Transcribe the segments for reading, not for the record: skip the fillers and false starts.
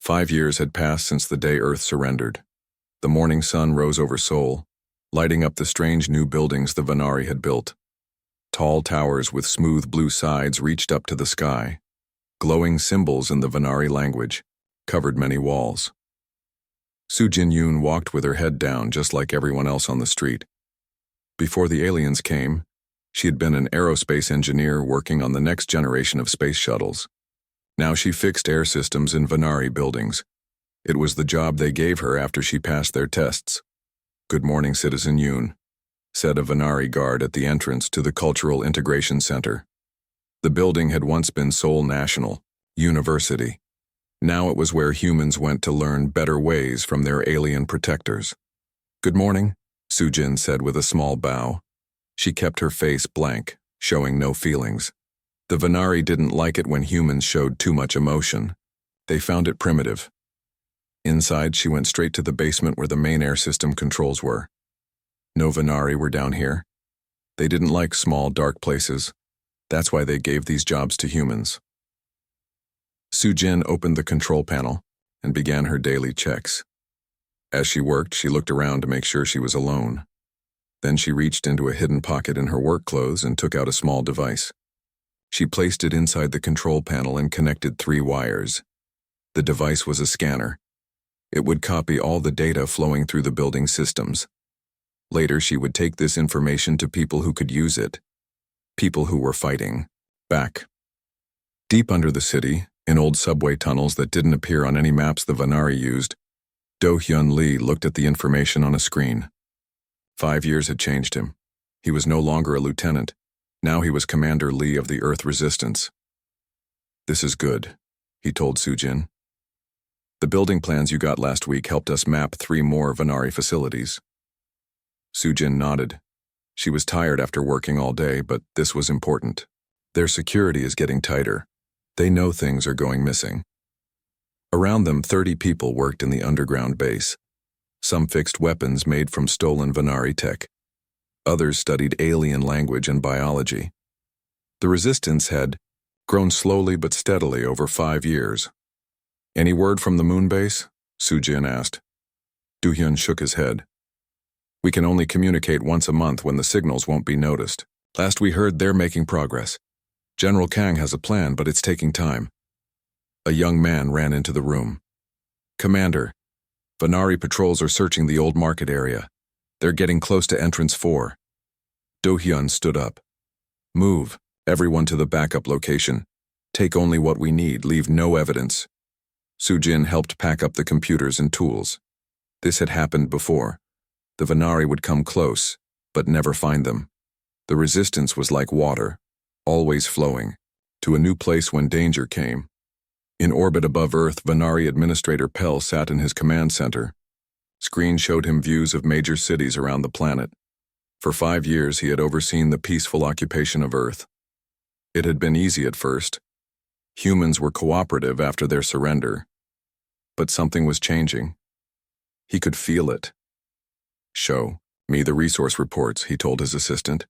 5 years had passed since the day Earth surrendered. The morning sun rose over Seoul, lighting up the strange new buildings the Venari had built. Tall towers with smooth blue sides reached up to the sky. Glowing symbols in the Venari language covered many walls. Soo Jin-yoon walked with her head down just like everyone else on the street. Before the aliens came, she had been an aerospace engineer working on the next generation of space shuttles. Now she fixed air systems in Venari buildings. It was the job they gave her after she passed their tests. "Good morning, Citizen Yoon," said a Venari guard at the entrance to the Cultural Integration Center. The building had once been Seoul National University. Now it was where humans went to learn better ways from their alien protectors. "Good morning," Soo-jin said with a small bow. She kept her face blank, showing no feelings. The Venari didn't like it when humans showed too much emotion. They found it primitive. Inside, she went straight to the basement where the main air system controls were. No Venari were down here. They didn't like small, dark places. That's why they gave these jobs to humans. Soo-jin opened the control panel and began her daily checks. As she worked, she looked around to make sure she was alone. Then she reached into a hidden pocket in her work clothes and took out a small device. She placed it inside the control panel and connected 3 wires. The device was a scanner. It would copy all the data flowing through the building systems. Later, she would take this information to people who could use it. People who were fighting back. Deep under the city, in old subway tunnels that didn't appear on any maps the Venari used, Do-hyun Lee looked at the information on a screen. 5 years had changed him. He was no longer a lieutenant. Now he was Commander Lee of the Earth Resistance. "This is good," he told Soo-jin. "The building plans you got last week helped us map 3 more Venari facilities." Soo-jin nodded. She was tired after working all day, but this was important. Their security is getting tighter. They know things are going missing. Around them, 30 people worked in the underground base. Some fixed weapons made from stolen Venari tech. Others studied alien language and biology. The resistance had grown slowly but steadily over 5 years. "Any word from the moon base?" Soo-jin asked. Do-hyun shook his head. "We can only communicate once a month when the signals won't be noticed. Last we heard, they're making progress. General Kang has a plan, but it's taking time." A young man ran into the room. "Commander, Venari patrols are searching the old market area. They're getting close to entrance 4. Do-hyun stood up. "Move, everyone to the backup location. Take only what we need, leave no evidence." Soo-jin helped pack up the computers and tools. This had happened before. The Venari would come close, but never find them. The resistance was like water, always flowing, to a new place when danger came. In orbit above Earth, Venari Administrator Pell sat in his command center. Screen showed him views of major cities around the planet. For 5 years, he had overseen the peaceful occupation of Earth. It had been easy at first. Humans were cooperative after their surrender. But something was changing. He could feel it. "Show me the resource reports," he told his assistant.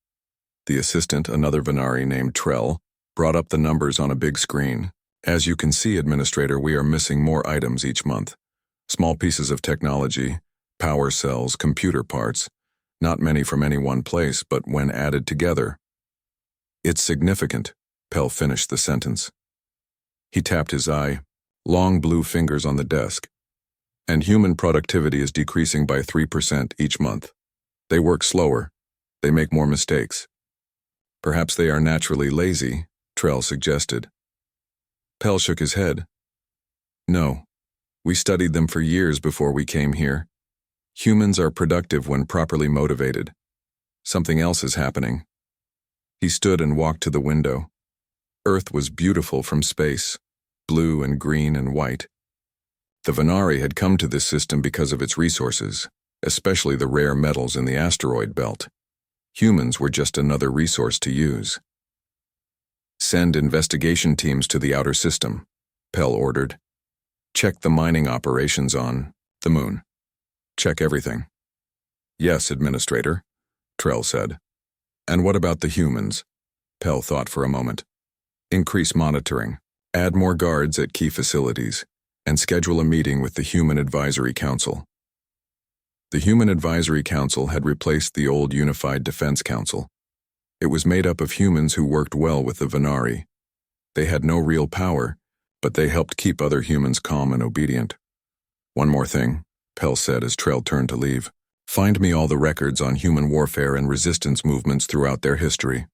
The assistant, another Venari named Trell, brought up the numbers on a big screen. "As you can see, Administrator, we are missing more items each month. Small pieces of technology, power cells, computer parts. Not many from any one place, but when added together." "It's significant," Pell finished the sentence. He tapped his eye, long blue fingers on the desk. "And human productivity is decreasing by 3% each month. They work slower. They make more mistakes." "Perhaps they are naturally lazy," Trell suggested. Pell shook his head. "No. We studied them for years before we came here. Humans are productive when properly motivated. Something else is happening." He stood and walked to the window. Earth was beautiful from space, blue and green and white. The Venari had come to this system because of its resources, especially the rare metals in the asteroid belt. Humans were just another resource to use. "Send investigation teams to the outer system," Pell ordered. "Check the mining operations on the moon. Check everything." "Yes, Administrator," Trell said. "And what about the humans?" Pell thought for a moment. "Increase monitoring. Add more guards at key facilities. and schedule a meeting with the Human Advisory Council. The Human Advisory Council had replaced the old Unified Defense Council. It was made up of humans who worked well with the Venari. They had no real power, but they helped keep other humans calm and obedient. "One more thing," Pell said as Trell turned to leave. "Find me all the records on human warfare and resistance movements throughout their history.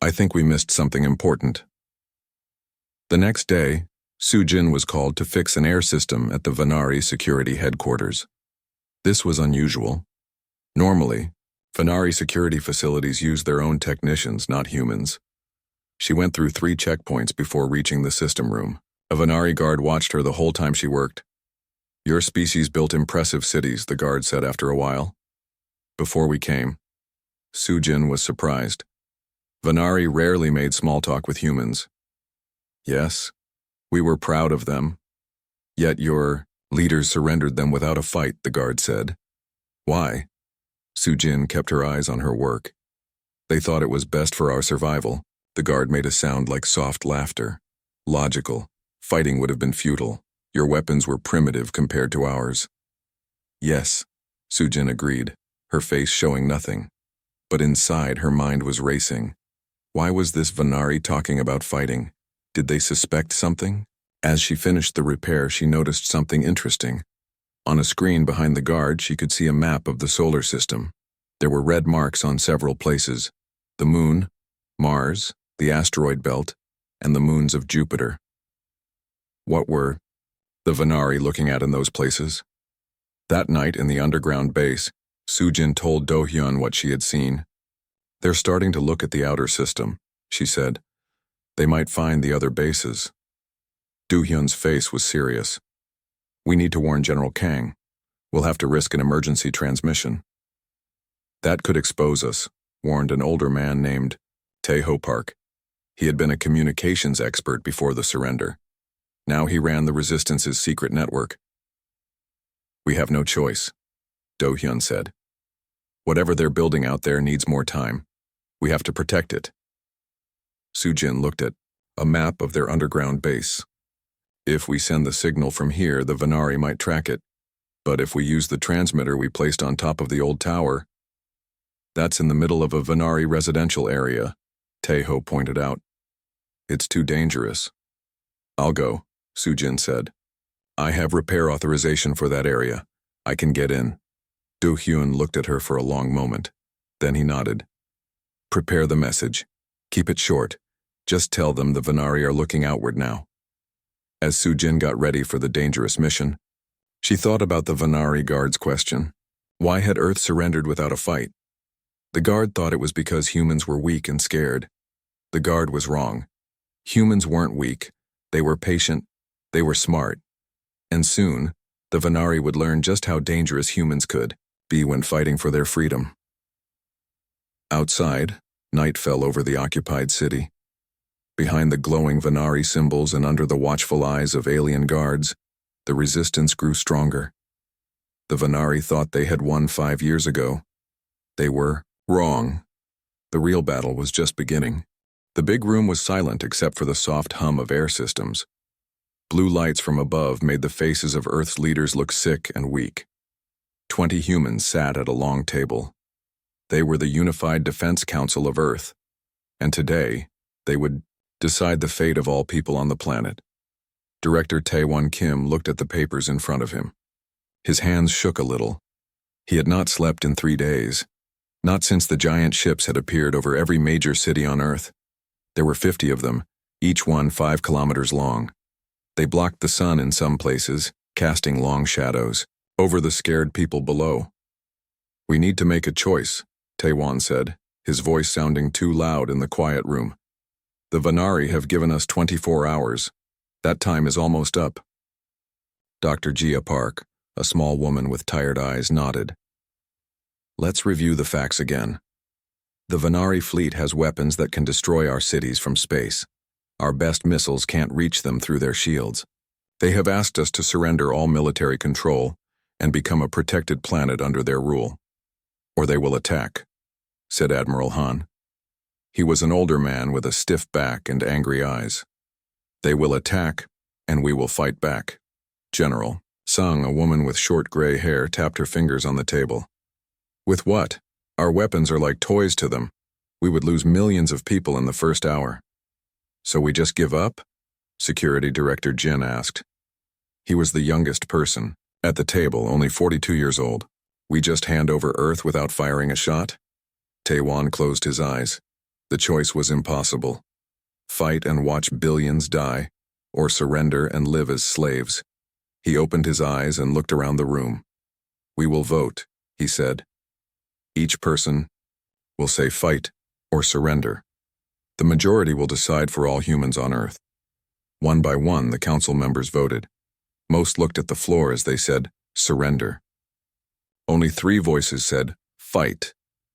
I think we missed something important." The next day, Sujin was called to fix an air system at the Venari security headquarters. This was unusual. Normally, Venari security facilities use their own technicians, not humans. She went through 3 checkpoints before reaching the system room. A Venari guard watched her the whole time she worked. "Your species built impressive cities," the guard said after a while. "Before we came." Sujin was surprised. Venari rarely made small talk with humans. "Yes, we were proud of them. Yet your leaders surrendered them without a fight," the guard said. "Why?" Sujin kept her eyes on her work. "They thought it was best for our survival." The guard made a sound like soft laughter. "Logical. Fighting would have been futile. Your weapons were primitive compared to ours." "Yes," Sujin agreed, her face showing nothing. But inside, her mind was racing. Why was this Venari talking about fighting? Did they suspect something? As she finished the repair, she noticed something interesting. On a screen behind the guard, she could see a map of the solar system. There were red marks on several places: the Moon, Mars, the asteroid belt, and the moons of Jupiter. What were the Venari looking at in those places? That night in the underground base, Sujin told Do-hyun what she had seen. "They're starting to look at the outer system," she said. "They might find the other bases." Do-hyun's face was serious. "We need to warn General Kang. We'll have to risk an emergency transmission." "That could expose us," warned an older man named Tae-ho Park. He had been a communications expert before the surrender. Now he ran the Resistance's secret network. "We have no choice," Do-hyun said. "Whatever they're building out there needs more time. We have to protect it." Sujin looked at a map of their underground base. "If we send the signal from here, the Venari might track it. But if we use the transmitter we placed on top of the old tower, that's in the middle of a Venari residential area," Tae-ho pointed out. "It's too dangerous." "I'll go," Sujin said. "I have repair authorization for that area. I can get in." Do-hyun looked at her for a long moment. Then he nodded. "Prepare the message. Keep it short. Just tell them the Venari are looking outward now." As Sujin got ready for the dangerous mission, she thought about the Venari guard's question. Why had Earth surrendered without a fight? The guard thought it was because humans were weak and scared. The guard was wrong. Humans weren't weak. They were patient. They were smart. And soon, the Venari would learn just how dangerous humans could be when fighting for their freedom. Outside, night fell over the occupied city. Behind the glowing Venari symbols and under the watchful eyes of alien guards, the resistance grew stronger. The Venari thought they had won 5 years ago. They were wrong. The real battle was just beginning. The big room was silent except for the soft hum of air systems. Blue lights from above made the faces of Earth's leaders look sick and weak. 20 humans sat at a long table. They were the Unified Defense Council of Earth, and today, they would decide the fate of all people on the planet. Director Tae-won Kim looked at the papers in front of him. His hands shook a little. He had not slept in 3 days, not since the giant ships had appeared over every major city on Earth. There were 50 of them, each one 5 kilometers long. They blocked the sun in some places, casting long shadows over the scared people below. "We need to make a choice," Tae-won said, his voice sounding too loud in the quiet room. "The Venari have given us 24 hours. That time is almost up." Dr. Gia Park, a small woman with tired eyes, nodded. "Let's review the facts again. The Venari fleet has weapons that can destroy our cities from space. Our best missiles can't reach them through their shields. They have asked us to surrender all military control and become a protected planet under their rule. Or they will attack," said Admiral Han. He was an older man with a stiff back and angry eyes. "They will attack, and we will fight back." General Sung, a woman with short gray hair, tapped her fingers on the table. With what? Our weapons are like toys to them. We would lose millions of people in the first hour. So we just give up? Security Director Jin asked. He was the youngest person at the table, only 42 years old. We just hand over Earth without firing a shot? Taewon closed his eyes. The choice was impossible. Fight and watch billions die, or surrender and live as slaves. He opened his eyes and looked around the room. We will vote, he said. Each person will say fight or surrender. The majority will decide for all humans on Earth. One by one, the council members voted. Most looked at the floor as they said, surrender. Only 3 voices said, fight.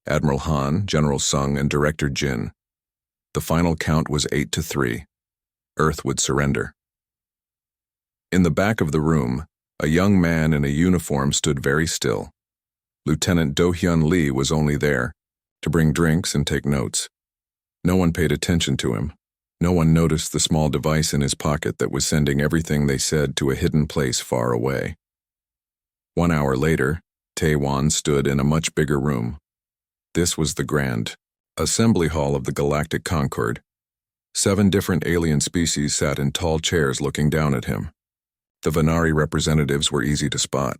Admiral Han, General Sung, and Director Jin. The final count was 8-3. Earth would surrender. In the back of the room, a young man in a uniform stood very still. Lieutenant Do-hyun Lee was only there to bring drinks and take notes. No one paid attention to him. No one noticed the small device in his pocket that was sending everything they said to a hidden place far away. 1 hour later, Taewon stood in a much bigger room. This was the grand assembly hall of the Galactic Concord. 7 different alien species sat in tall chairs looking down at him. The Vanari representatives were easy to spot.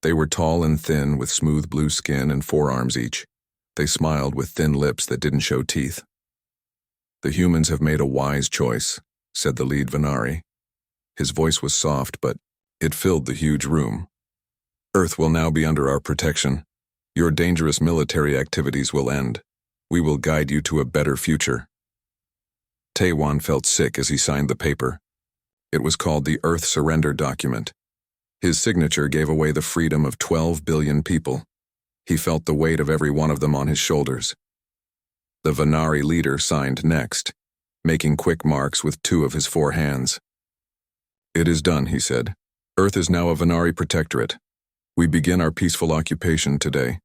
They were tall and thin with smooth blue skin and 4 arms each. They smiled with thin lips that didn't show teeth. The humans have made a wise choice, said the lead Vanari. His voice was soft, but it filled the huge room. Earth will now be under our protection. Your dangerous military activities will end. We will guide you to a better future. Taewon felt sick as he signed the paper. It was called the Earth Surrender Document. His signature gave away the freedom of 12 billion people. He felt the weight of every one of them on his shoulders. The Vanari leader signed next, making quick marks with 2 of his 4 hands. It is done, he said. Earth is now a Vanari protectorate. We begin our peaceful occupation today.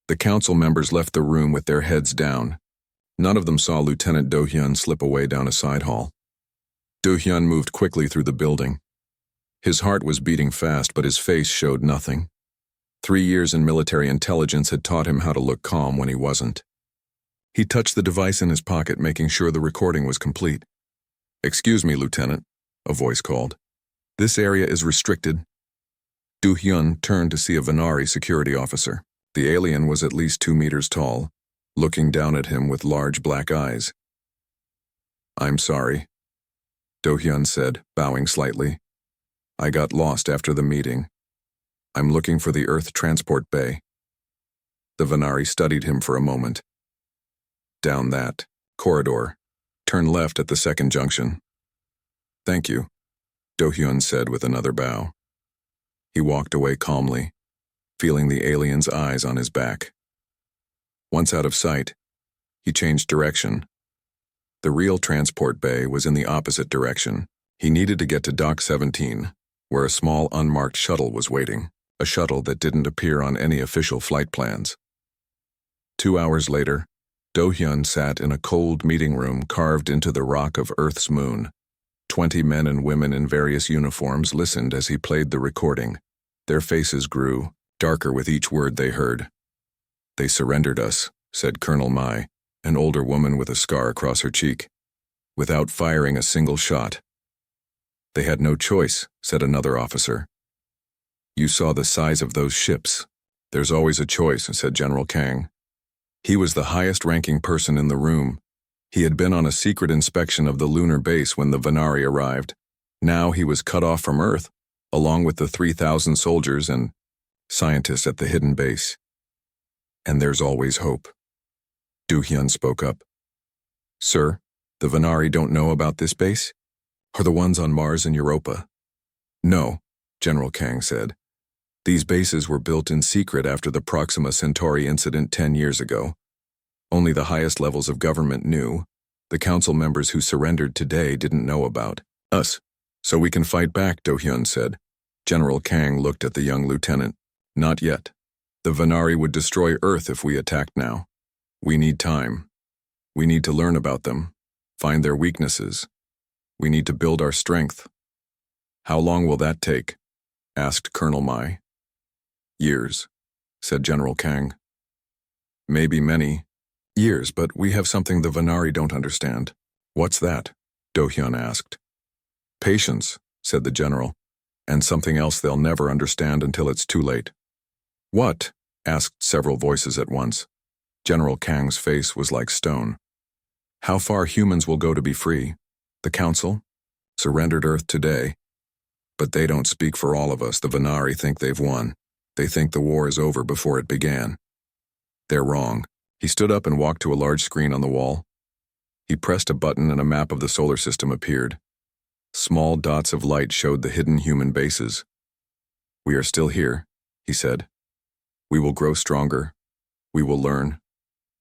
The council members left the room with their heads down. None of them saw Lieutenant Do-hyun slip away down a side hall. Do-hyun moved quickly through the building. His heart was beating fast, but his face showed nothing. 3 years in military intelligence had taught him how to look calm when he wasn't. He touched the device in his pocket, making sure the recording was complete. Excuse me, Lieutenant, a voice called. This area is restricted. Do-hyun turned to see a Vanari security officer. The alien was at least 2 meters tall, looking down at him with large black eyes. I'm sorry, Do-hyun said, bowing slightly. I got lost after the meeting. I'm looking for the Earth transport bay. The Vanari studied him for a moment. Down that corridor. Turn left at the second junction. Thank you, Do-hyun said with another bow. He walked away calmly, feeling the alien's eyes on his back. Once out of sight, he changed direction. The real transport bay was in the opposite direction. He needed to get to Dock 17, where a small unmarked shuttle was waiting, a shuttle that didn't appear on any official flight plans. 2 hours later, Do-hyun sat in a cold meeting room carved into the rock of Earth's moon. 20 men and women in various uniforms listened as he played the recording. Their faces grew darker with each word they heard. They surrendered us, said Colonel Mai, an older woman with a scar across her cheek, without firing a single shot. They had no choice, said another officer. You saw the size of those ships. There's always a choice, said General Kang. He was the highest-ranking person in the room. He had been on a secret inspection of the lunar base when the Vanari arrived. Now he was cut off from Earth, along with the 3,000 soldiers and scientists at the hidden base. And there's always hope. Do-hyun spoke up. Sir, the Vanari don't know about this base? Are the ones on Mars and Europa? No, General Kang said. These bases were built in secret after the Proxima Centauri incident 10 years ago. Only the highest levels of government knew. The council members who surrendered today didn't know about us. So we can fight back, Do-hyun said. General Kang looked at the young lieutenant. Not yet. The Vanari would destroy Earth if we attacked now. We need time. We need to learn about them, find their weaknesses. We need to build our strength. How long will that take? Asked Colonel Mai. Years, said General Kang. Maybe many years, but we have something the Vanari don't understand. What's that? Do-hyun asked. Patience, said the general, and something else they'll never understand until it's too late. What? Asked several voices at once. General Kang's face was like stone. How far humans will go to be free? The Council? Surrendered Earth today. But they don't speak for all of us. The Vanari think they've won. They think the war is over before it began. They're wrong. He stood up and walked to a large screen on the wall. He pressed a button and a map of the solar system appeared. Small dots of light showed the hidden human bases. We are still here, he said. We will grow stronger. We will learn.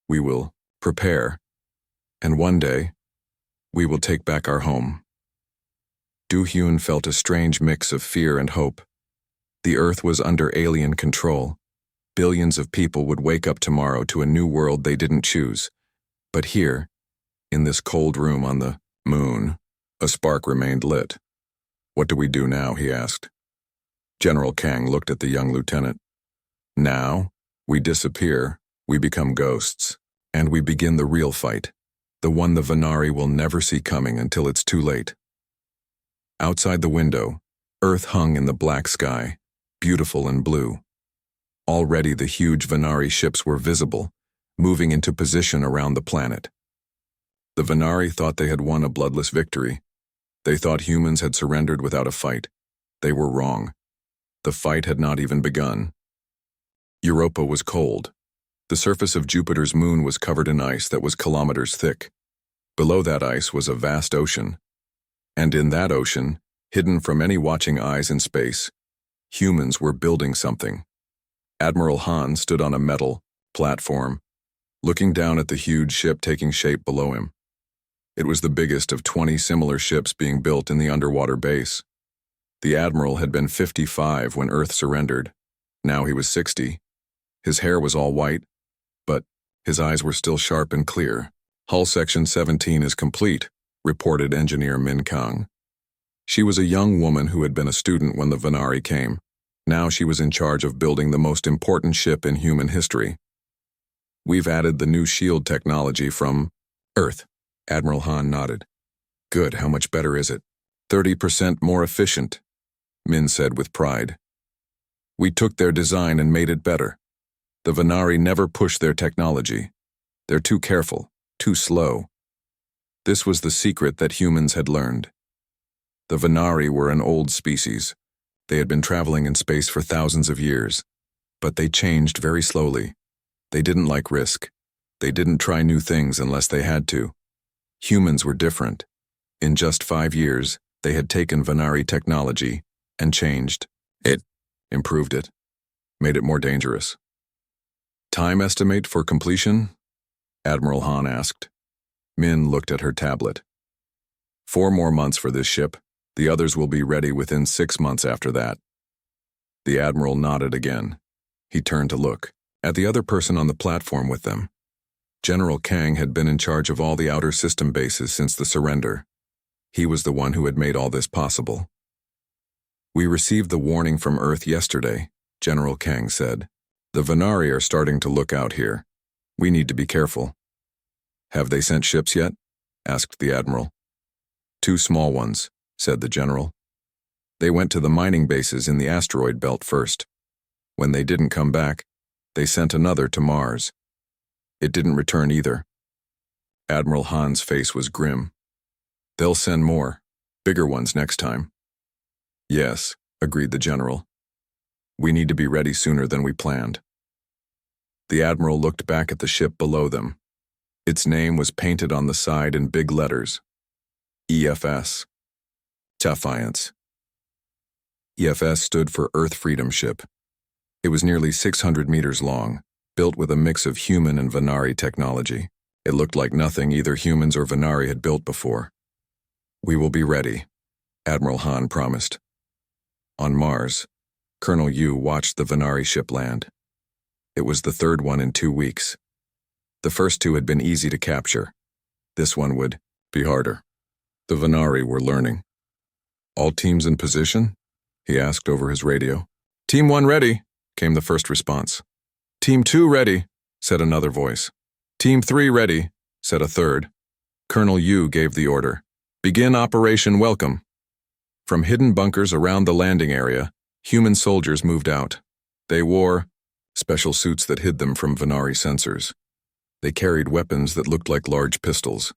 We will prepare. And one day, we will take back our home. Do-hyun felt a strange mix of fear and hope. The Earth was under alien control. Billions of people would wake up tomorrow to a new world they didn't choose. But here, in this cold room on the moon, a spark remained lit. What do we do now? He asked. General Kang looked at the young lieutenant. Now, we disappear, we become ghosts, and we begin the real fight, the one the Vanari will never see coming until it's too late. Outside the window, Earth hung in the black sky, beautiful and blue. Already the huge Vanari ships were visible, moving into position around the planet. The Vanari thought they had won a bloodless victory. They thought humans had surrendered without a fight. They were wrong. The fight had not even begun. Europa was cold. The surface of Jupiter's moon was covered in ice that was kilometers thick. Below that ice was a vast ocean. And in that ocean, hidden from any watching eyes in space, humans were building something. Admiral Han stood on a metal platform, looking down at the huge ship taking shape below him. It was the biggest of 20 similar ships being built in the underwater base. The admiral had been 55 when Earth surrendered. Now he was 60. His hair was all white, but his eyes were still sharp and clear. Hull Section 17 is complete, reported engineer Min Kang. She was a young woman who had been a student when the Vanari came. Now she was in charge of building the most important ship in human history. We've added the new shield technology from Earth. Admiral Han nodded. Good, how much better is it? 30% more efficient, Min said with pride. We took their design and made it better. The Vanari never push their technology. They're too careful, too slow. This was the secret that humans had learned. The Vanari were an old species. They had been traveling in space for thousands of years. But they changed very slowly. They didn't like risk. They didn't try new things unless they had to. Humans were different. In just 5 years, they had taken Vanari technology and changed it, improved it, made it more dangerous. Time estimate for completion? Admiral Han asked. Min looked at her tablet. 4 more months for this ship. The others will be ready within 6 months after that. The admiral nodded again. He turned to look at the other person on the platform with them. General Kang had been in charge of all the outer system bases since the surrender. He was the one who had made all this possible. We received the warning from Earth yesterday, General Kang said. The Vanari are starting to look out here. We need to be careful. Have they sent ships yet? Asked the admiral. 2 small ones, said the general. They went to the mining bases in the asteroid belt first. When they didn't come back, they sent another to Mars. It didn't return either. Admiral Han's face was grim. They'll send more, bigger ones next time. Yes, agreed the general. We need to be ready sooner than we planned. The admiral looked back at the ship below them. Its name was painted on the side in big letters. EFS. Defiance. EFS stood for Earth Freedom Ship. It was nearly 600 meters long, built with a mix of human and Vanari technology. It looked like nothing either humans or Vanari had built before. We will be ready, Admiral Han promised. On Mars, Colonel Yu watched the Vanari ship land. It was the 3rd one in 2 weeks. The first 2 had been easy to capture. This one would be harder. The Vanari were learning. All teams in position? He asked over his radio. Team 1 ready, came the first response. Team 2 ready, said another voice. Team 3 ready, said a third. Colonel Yu gave the order. Begin Operation Welcome. From hidden bunkers around the landing area, human soldiers moved out. They wore special suits that hid them from Venari sensors. They carried weapons that looked like large pistols.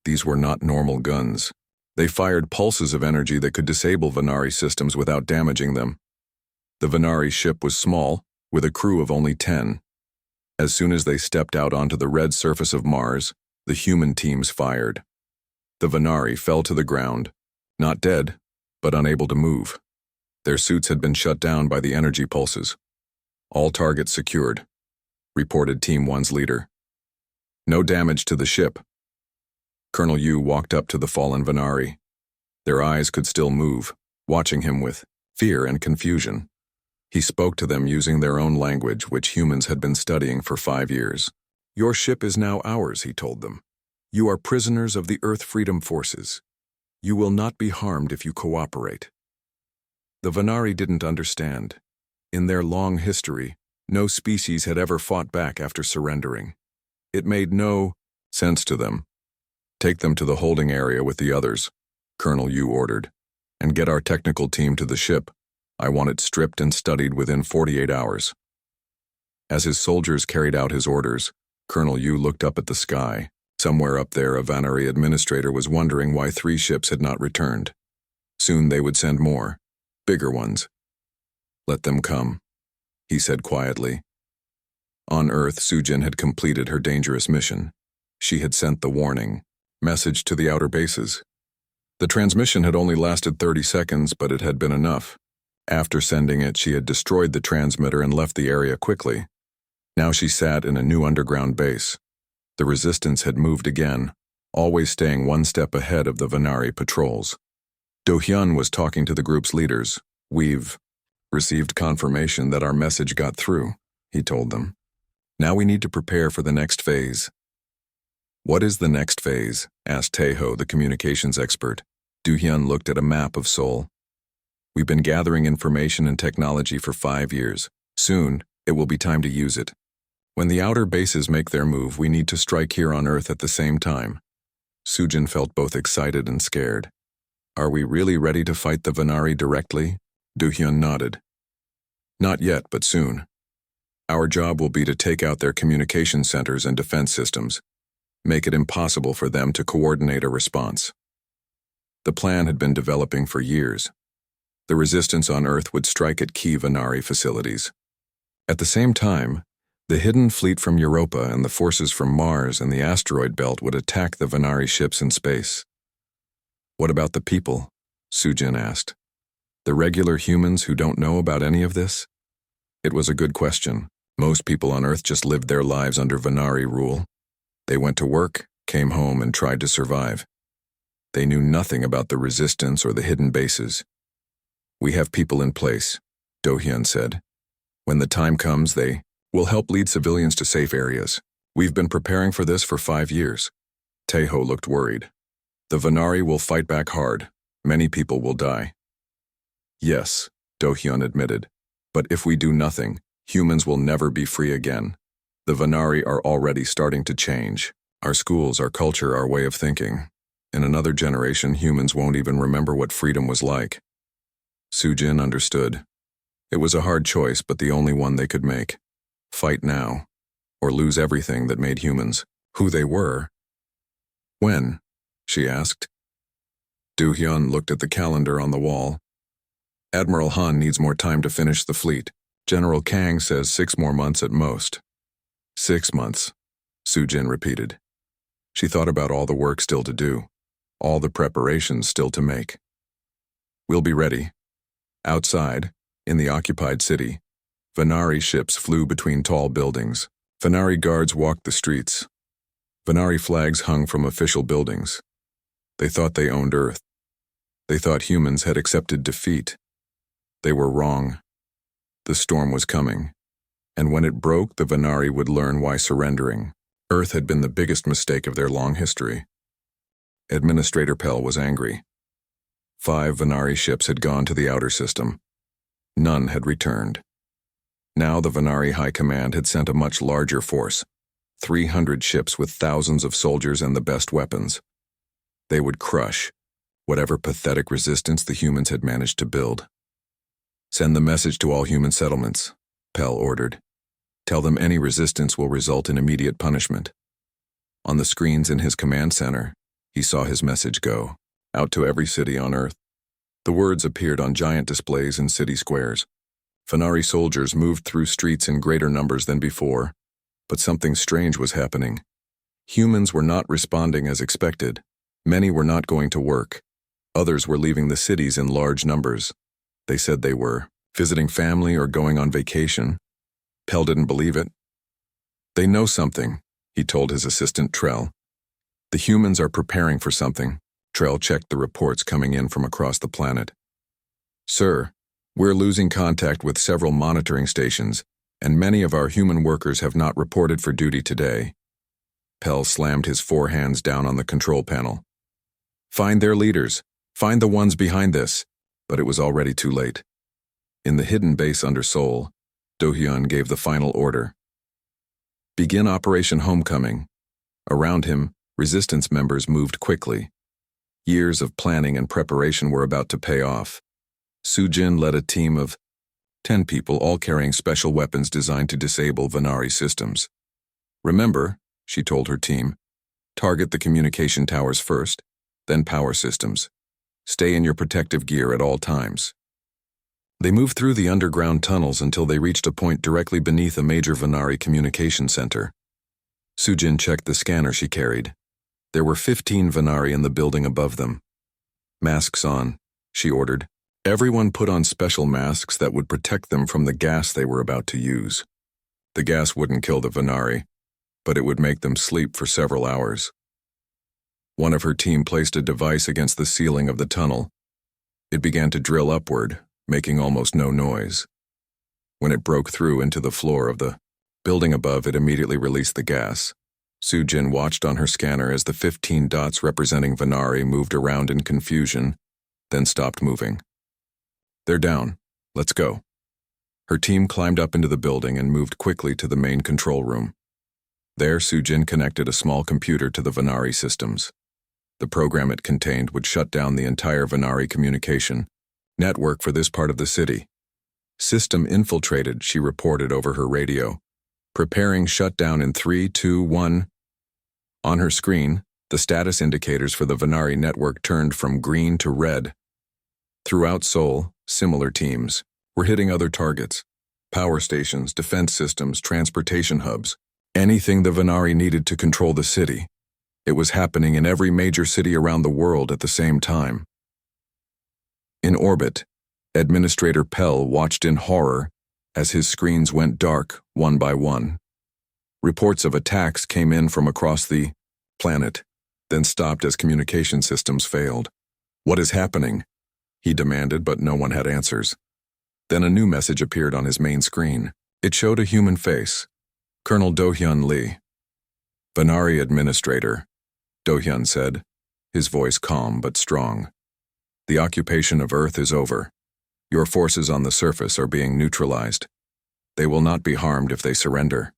These were not normal guns. They fired pulses of energy that could disable Venari systems without damaging them. The Venari ship was small, with a crew of only 10. As soon as they stepped out onto the red surface of Mars, the human teams fired. The Venari fell to the ground, not dead, but unable to move. Their suits had been shut down by the energy pulses. All targets secured, reported Team 1's leader. No damage to the ship. Colonel Yu walked up to the fallen Venari. Their eyes could still move, watching him with fear and confusion. He spoke to them using their own language, which humans had been studying for 5 years. Your ship is now ours, he told them. You are prisoners of the Earth Freedom Forces. You will not be harmed if you cooperate. The Venari didn't understand. In their long history, no species had ever fought back after surrendering. It made no sense to them. Take them to the holding area with the others, Colonel Yu ordered, and get our technical team to the ship. I want it stripped and studied within 48 hours. As his soldiers carried out his orders, Colonel Yu looked up at the sky. Somewhere up there, a Venari administrator was wondering why 3 ships had not returned. Soon they would send more, bigger ones. Let them come, he said quietly. On Earth, Sujin had completed her dangerous mission. She had sent the warning message to the outer bases. The transmission had only lasted 30 seconds, but it had been enough. After sending it, she had destroyed the transmitter and left the area quickly. Now she sat in a new underground base. The resistance had moved again, always staying one step ahead of the Venari patrols. Do-hyun was talking to the group's leaders. We've received confirmation that our message got through, he told them. Now we need to prepare for the next phase. What is the next phase? Asked Taeho, the communications expert. Do-hyun looked at a map of Seoul. We've been gathering information and technology for 5 years. Soon, it will be time to use it. When the outer bases make their move, we need to strike here on Earth at the same time. Sujin felt both excited and scared. Are we really ready to fight the Venari directly? Do-hyun nodded. Not yet, but soon. Our job will be to take out their communication centers and defense systems, make it impossible for them to coordinate a response. The plan had been developing for years. The resistance on Earth would strike at key Venari facilities. At the same time, the hidden fleet from Europa and the forces from Mars and the asteroid belt would attack the Venari ships in space. What about the people? Sujin asked. The regular humans who don't know about any of this? It was a good question. Most people on Earth just lived their lives under Venari rule. They went to work, came home, and tried to survive. They knew nothing about the resistance or the hidden bases. We have people in place, Do-hyun said. When the time comes, they will help lead civilians to safe areas. We've been preparing for this for 5 years. Taeho looked worried. The Venari will fight back hard. Many people will die. Yes, Do-hyun admitted. But if we do nothing, humans will never be free again. The Venari are already starting to change. Our schools, our culture, our way of thinking. In another generation, humans won't even remember what freedom was like. Sujin understood. It was a hard choice, but the only one they could make. Fight now, or lose everything that made humans who they were. When? She asked. Do-hyun looked at the calendar on the wall. Admiral Han needs more time to finish the fleet. General Kang says 6 more months at most. 6 months, Sujin repeated. She thought about all the work still to do, all the preparations still to make. We'll be ready. Outside, in the occupied city, Venari ships flew between tall buildings. Venari guards walked the streets. Venari flags hung from official buildings. They thought they owned Earth. They thought humans had accepted defeat. They were wrong. The storm was coming, and when it broke, the Venari would learn why surrendering Earth had been the biggest mistake of their long history. Administrator Pell was angry. 5 Venari ships had gone to the outer system. None had returned. Now the Venari High Command had sent a much larger force, 300 ships with thousands of soldiers and the best weapons. They would crush whatever pathetic resistance the humans had managed to build. "Send the message to all human settlements," Pell ordered. "Tell them any resistance will result in immediate punishment." On the screens in his command center, he saw his message go out to every city on Earth. The words appeared on giant displays in city squares. Venari soldiers moved through streets in greater numbers than before, but something strange was happening. Humans were not responding as expected. Many were not going to work. Others were leaving the cities in large numbers. They said they were visiting family or going on vacation. Pell didn't believe it. "They know something," he told his assistant Trell. "The humans are preparing for something." Trell checked the reports coming in from across the planet. "Sir, we're losing contact with several monitoring stations, and many of our human workers have not reported for duty today." Pell slammed his 4 hands down on the control panel. "Find their leaders. Find the ones behind this." But it was already too late. In the hidden base under Seoul, Do-hyun gave the final order. "Begin Operation Homecoming." Around him, resistance members moved quickly. Years of planning and preparation were about to pay off. Soo-jin led a team of 10 people, all carrying special weapons designed to disable Venari systems. "Remember," she told her team, "target the communication towers first, then power systems. Stay in your protective gear at all times." They moved through the underground tunnels until they reached a point directly beneath a major Venari communication center. Soo-jin checked the scanner she carried. There were 15 Venari in the building above them. "Masks on," she ordered. Everyone put on special masks that would protect them from the gas they were about to use. The gas wouldn't kill the Venari, but it would make them sleep for several hours. One of her team placed a device against the ceiling of the tunnel. It began to drill upward, making almost no noise. When it broke through into the floor of the building above, it immediately released the gas. Soo-jin watched on her scanner as the 15 dots representing Venari moved around in confusion, then stopped moving. "They're down. Let's go." Her team climbed up into the building and moved quickly to the main control room. There, Soo-jin connected a small computer to the Venari systems. The program it contained would shut down the entire Venari communication network for this part of the city. "System infiltrated," she reported over her radio. "Preparing shutdown in 3, 2, 1. On her screen, the status indicators for the Venari network turned from green to red. Throughout Seoul, similar teams were hitting other targets: power stations, defense systems, transportation hubs, anything the Venari needed to control the city. It was happening in every major city around the world at the same time. In orbit, Administrator Pell watched in horror as his screens went dark one by one. Reports of attacks came in from across the planet, then stopped as communication systems failed. "What is happening?" he demanded, but no one had answers. Then a new message appeared on his main screen. It showed a human face: Colonel Do-hyun Lee. "Venari Administrator," Do-hyun said, his voice calm but strong. "The occupation of Earth is over. Your forces on the surface are being neutralized. They will not be harmed if they surrender."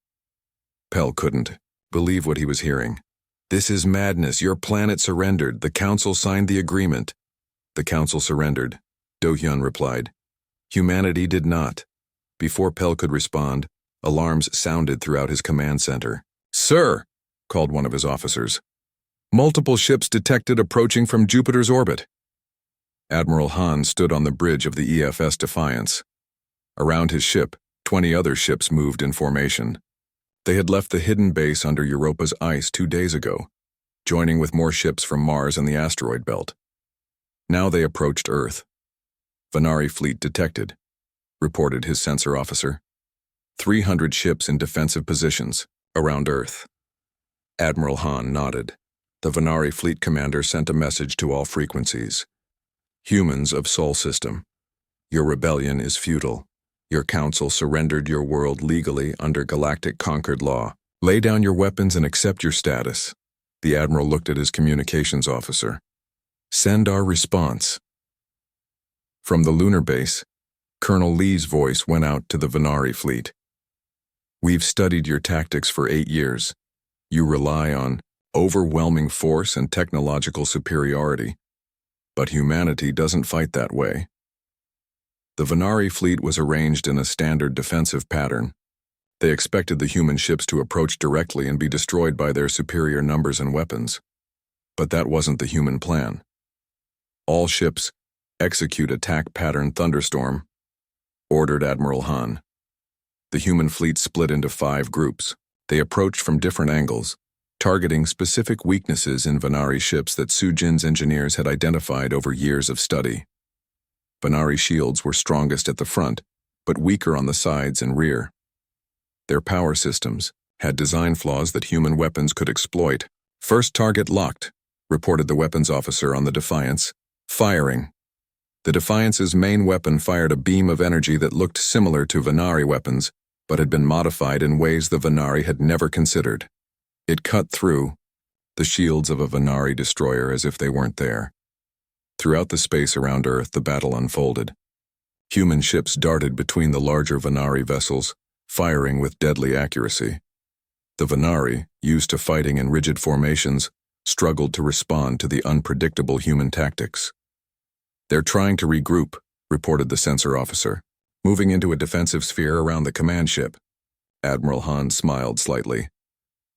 Pell couldn't believe what he was hearing. "This is madness. Your planet surrendered. The Council signed the agreement." "The Council surrendered," Do-hyun replied. "Humanity did not." Before Pell could respond, alarms sounded throughout his command center. "Sir," called one of his officers, "multiple ships detected approaching from Jupiter's orbit." Admiral Han stood on the bridge of the EFS Defiance. Around his ship, 20 other ships moved in formation. They had left the hidden base under Europa's ice 2 days ago, joining with more ships from Mars and the asteroid belt. Now they approached Earth. "Venari fleet detected," reported his sensor officer. 300 ships in defensive positions around Earth. Admiral Han nodded. The Venari fleet commander sent a message to all frequencies. "Humans of Sol System, your rebellion is futile. Your council surrendered your world legally under Galactic Concord law. Lay down your weapons and accept your status." The admiral looked at his communications officer. "Send our response." From the lunar base, Colonel Lee's voice went out to the Venari fleet. "We've studied your tactics for 8 years. You rely on overwhelming force and technological superiority. But humanity doesn't fight that way." The Venari fleet was arranged in a standard defensive pattern. They expected the human ships to approach directly and be destroyed by their superior numbers and weapons. But that wasn't the human plan. "All ships, execute attack pattern thunderstorm," ordered Admiral Han. The human fleet split into 5 groups. They approached from different angles, targeting specific weaknesses in Venari ships that Sujin's engineers had identified over years of study. Venari shields were strongest at the front, but weaker on the sides and rear. Their power systems had design flaws that human weapons could exploit. "First target locked," reported the weapons officer on the Defiance. "Firing." The Defiance's main weapon fired a beam of energy that looked similar to Venari weapons, but had been modified in ways the Venari had never considered. It cut through the shields of a Venari destroyer as if they weren't there. Throughout the space around Earth, the battle unfolded. Human ships darted between the larger Venari vessels, firing with deadly accuracy. The Venari, used to fighting in rigid formations, struggled to respond to the unpredictable human tactics. "They're trying to regroup," reported the sensor officer, moving into a defensive sphere around the command ship. Admiral Han smiled slightly.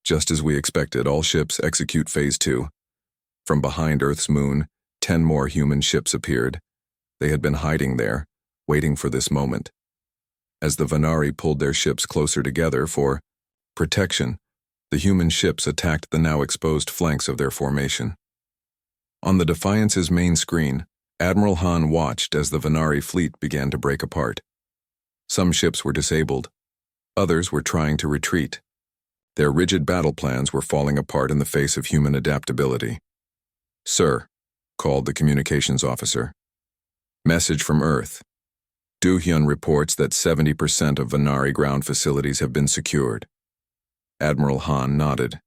"Just as we expected, all ships execute Phase 2. From behind Earth's moon, 10 more human ships appeared. They had been hiding there, waiting for this moment. As the Venari pulled their ships closer together for protection, the human ships attacked the now exposed flanks of their formation. On the Defiance's main screen, Admiral Han watched as the Venari fleet began to break apart. Some ships were disabled. Others were trying to retreat. Their rigid battle plans were falling apart in the face of human adaptability. "Sir," called the communications officer. "Message from Earth. Do-hyun reports that 70% of Venari ground facilities have been secured." Admiral Han nodded.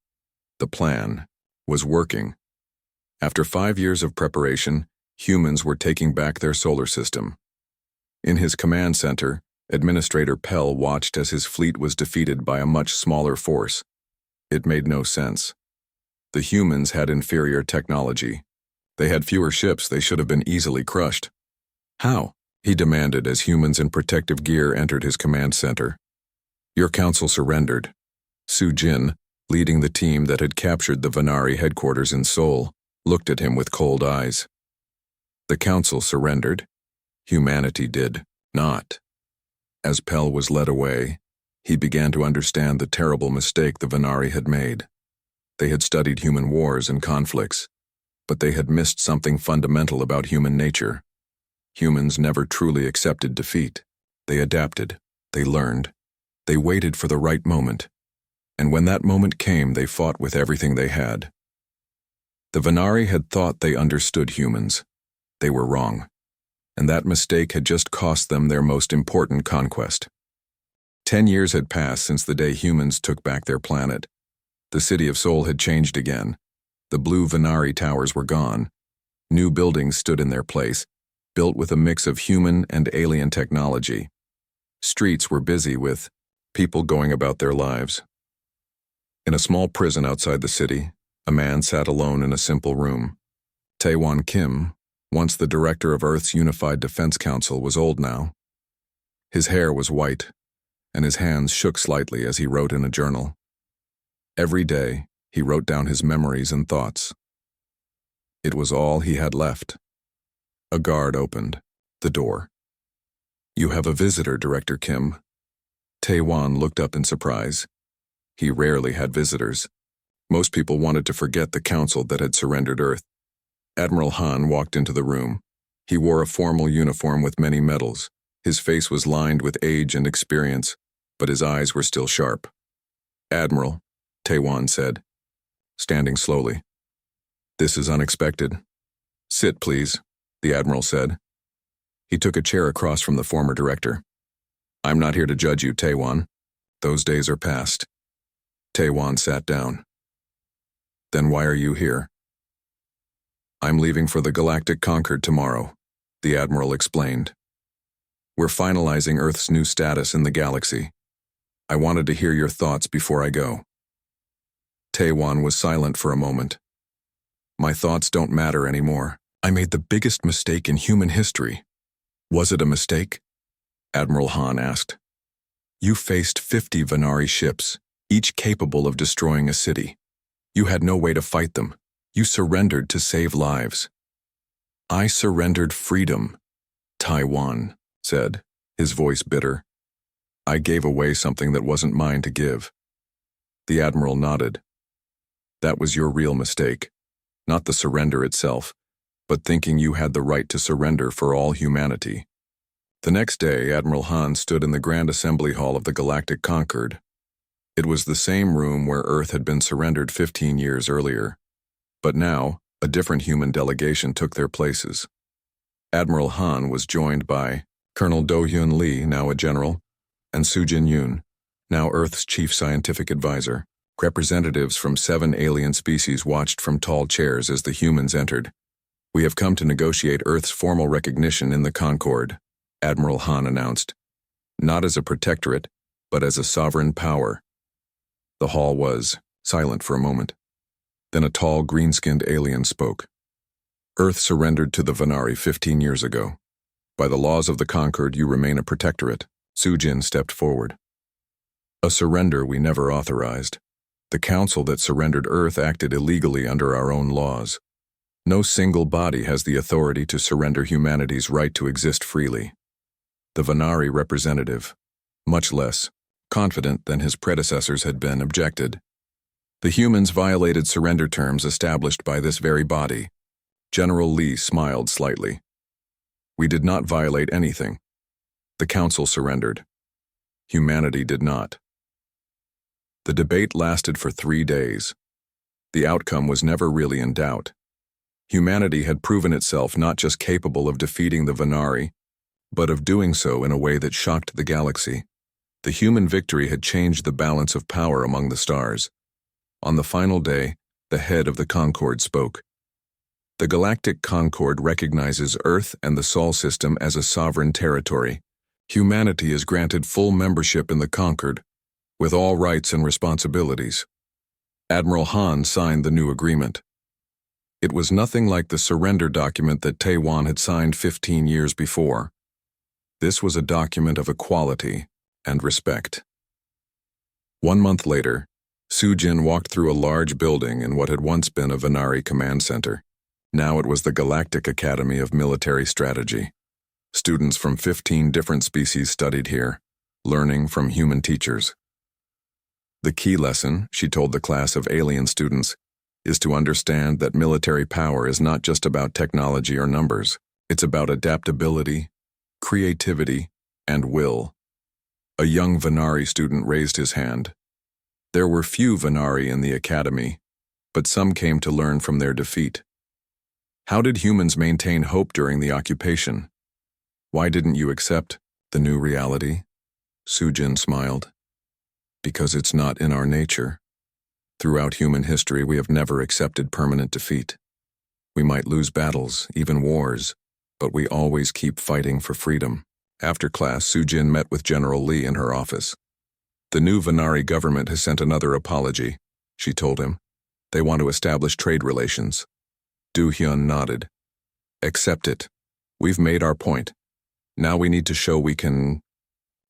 The plan was working. After 5 years of preparation, humans were taking back their solar system. In his command center, Administrator Pell watched as his fleet was defeated by a much smaller force. It made no sense. The humans had inferior technology. They had fewer ships. They should have been easily crushed. "How?" he demanded as humans in protective gear entered his command center. "Your council surrendered." Sujin, leading the team that had captured the Venari headquarters in Seoul, looked at him with cold eyes. "The council surrendered. Humanity did not." As Pell was led away, he began to understand the terrible mistake the Venari had made. They had studied human wars and conflicts, but they had missed something fundamental about human nature. Humans never truly accepted defeat. They adapted, they learned, they waited for the right moment, and when that moment came, they fought with everything they had. The Venari had thought they understood humans. They were wrong, and that mistake had just cost them their most important conquest. 10 years had passed since the day humans took back their planet. The city of Seoul had changed again. The blue Venari towers were gone. New buildings stood in their place, built with a mix of human and alien technology. Streets were busy with people going about their lives. In a small prison outside the city, a man sat alone in a simple room. Taewon Kim, once the director of Earth's Unified Defense Council, was old now. His hair was white, and his hands shook slightly as he wrote in a journal. Every day, he wrote down his memories and thoughts. It was all he had left. A guard opened the door. "You have a visitor, Director Kim." Taewon looked up in surprise. He rarely had visitors. Most people wanted to forget the council that had surrendered Earth. Admiral Han walked into the room. He wore a formal uniform with many medals. His face was lined with age and experience, but his eyes were still sharp. "Admiral," Taewon said, standing slowly. "This is unexpected." "Sit, please," the Admiral said. He took a chair across from the former director. "I'm not here to judge you, Taewon. Those days are past." Taewon sat down. "Then why are you here?" "I'm leaving for the Galactic Concord tomorrow. the Admiral explained. We're finalizing Earth's new status in the galaxy. I wanted to hear your thoughts before I go. Taewon was silent for a moment. My thoughts don't matter anymore. I made the biggest mistake in human history. Was it a mistake? Admiral Han asked. You faced 50 Venari ships, each capable of destroying a city. You had no way to fight them. You surrendered to save lives. I surrendered freedom, Taewon said, his voice bitter. I gave away something that wasn't mine to give. The Admiral nodded. That was your real mistake, not the surrender itself, but thinking you had the right to surrender for all humanity. The next day, Admiral Han stood in the Grand Assembly Hall of the Galactic Concord. It was the same room where Earth had been surrendered 15 years earlier. But now, a different human delegation took their places. Admiral Han was joined by Colonel Do-hyun Lee, now a general, and Soo-jin Yoon, now Earth's chief scientific advisor. Representatives from 7 alien species watched from tall chairs as the humans entered. We have come to negotiate Earth's formal recognition in the Concord, Admiral Han announced. Not as a protectorate, but as a sovereign power. The hall was silent for a moment. Then a tall, green-skinned alien spoke. Earth surrendered to the Venari 15 years ago. By the laws of the Concord, you remain a protectorate. Soo-jin stepped forward. A surrender we never authorized. The council that surrendered Earth acted illegally under our own laws. No single body has the authority to surrender humanity's right to exist freely. The Venari representative, much less confident than his predecessors had been, objected. The humans violated surrender terms established by this very body. General Lee smiled slightly. We did not violate anything. The council surrendered. Humanity did not. The debate lasted for 3 days. The outcome was never really in doubt. Humanity had proven itself not just capable of defeating the Venari, but of doing so in a way that shocked the galaxy. The human victory had changed the balance of power among the stars. On the final day, the head of the Concord spoke. The Galactic Concord recognizes Earth and the Sol system as a sovereign territory. Humanity is granted full membership in the Concord, with all rights and responsibilities. Admiral Han signed the new agreement. It was nothing like the surrender document that Taewon had signed 15 years before. This was a document of equality and respect. 1 month later, Soo-jin walked through a large building in what had once been a Venari command center. Now it was the Galactic Academy of Military Strategy. Students from 15 different species studied here, learning from human teachers. The key lesson, she told the class of alien students, is to understand that military power is not just about technology or numbers. It's about adaptability, creativity, and will. A young Venari student raised his hand. There were few Venari in the academy, but some came to learn from their defeat. How did humans maintain hope during the occupation? Why didn't you accept the new reality? Soo-jin smiled. Because it's not in our nature. Throughout human history, we have never accepted permanent defeat. We might lose battles, even wars, but we always keep fighting for freedom. After class, Soo-jin met with General Lee in her office. The new Venari government has sent another apology, she told him. They want to establish trade relations. Do-hyun nodded. Accept it. We've made our point. Now we need to show we can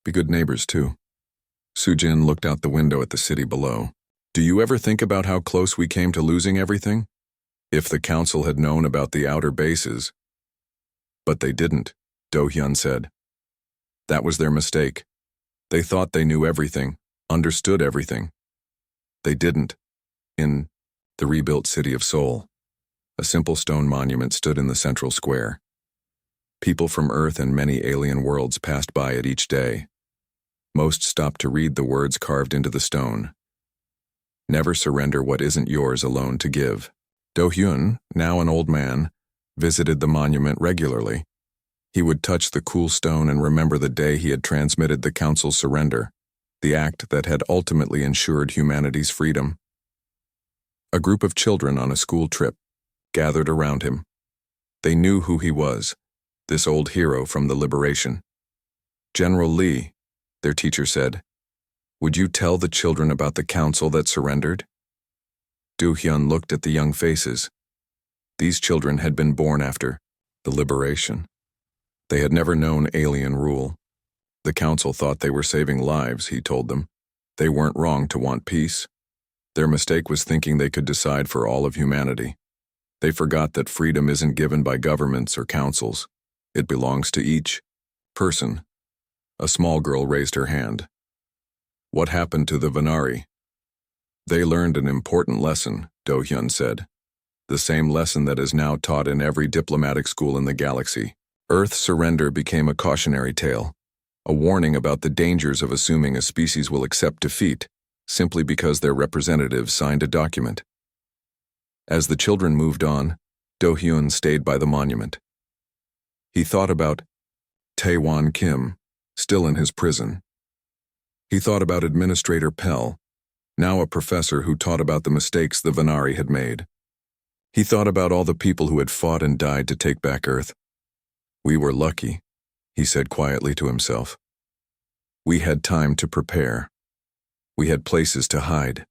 be good neighbors too. Soo-jin looked out the window at the city below. Do you ever think about how close we came to losing everything? If the council had known about the outer bases. But they didn't, Do-hyun said. That was their mistake. They thought they knew everything, understood everything. They didn't. In the rebuilt city of Seoul, a simple stone monument stood in the central square. People from Earth and many alien worlds passed by it each day. Most stopped to read the words carved into the stone. Never surrender what isn't yours alone to give. Do-hyun, now an old man, visited the monument regularly. He would touch the cool stone and remember the day he had transmitted the council's surrender, the act that had ultimately ensured humanity's freedom. A group of children on a school trip gathered around him. They knew who he was. this old hero from the liberation. "General Lee," their teacher said, "would you tell the children about the council that surrendered?" Do-hyun looked at the young faces. These children had been born after the liberation. They had never known alien rule. The council thought they were saving lives, he told them. They weren't wrong to want peace. Their mistake was thinking they could decide for all of humanity. They forgot that freedom isn't given by governments or councils. It belongs to each person. A small girl raised her hand. "What happened to the Vanari?" "They learned an important lesson," Do-hyun said. "The same lesson that is now taught in every diplomatic school in the galaxy. Earth's surrender became a cautionary tale, a warning about the dangers of assuming a species will accept defeat simply because their representatives signed a document." As the children moved on, Do-hyun stayed by the monument. He thought about Taewon Kim, still in his prison. He thought about Administrator Pell, now a professor who taught about the mistakes the Vanari had made. He thought about all the people who had fought and died to take back Earth. "We were lucky," he said quietly to himself. "We had time to prepare. We had places to hide.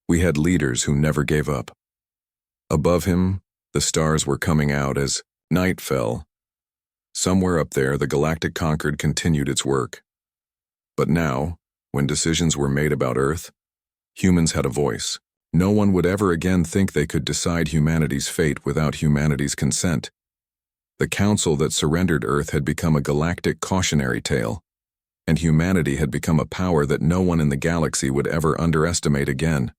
We had leaders who never gave up." Above him, the stars were coming out as night fell. Somewhere up there, the Galactic Concord continued its work. But now, when decisions were made about Earth, humans had a voice. No one would ever again think they could decide humanity's fate without humanity's consent. The council that surrendered Earth had become a galactic cautionary tale, and humanity had become a power that no one in the galaxy would ever underestimate again.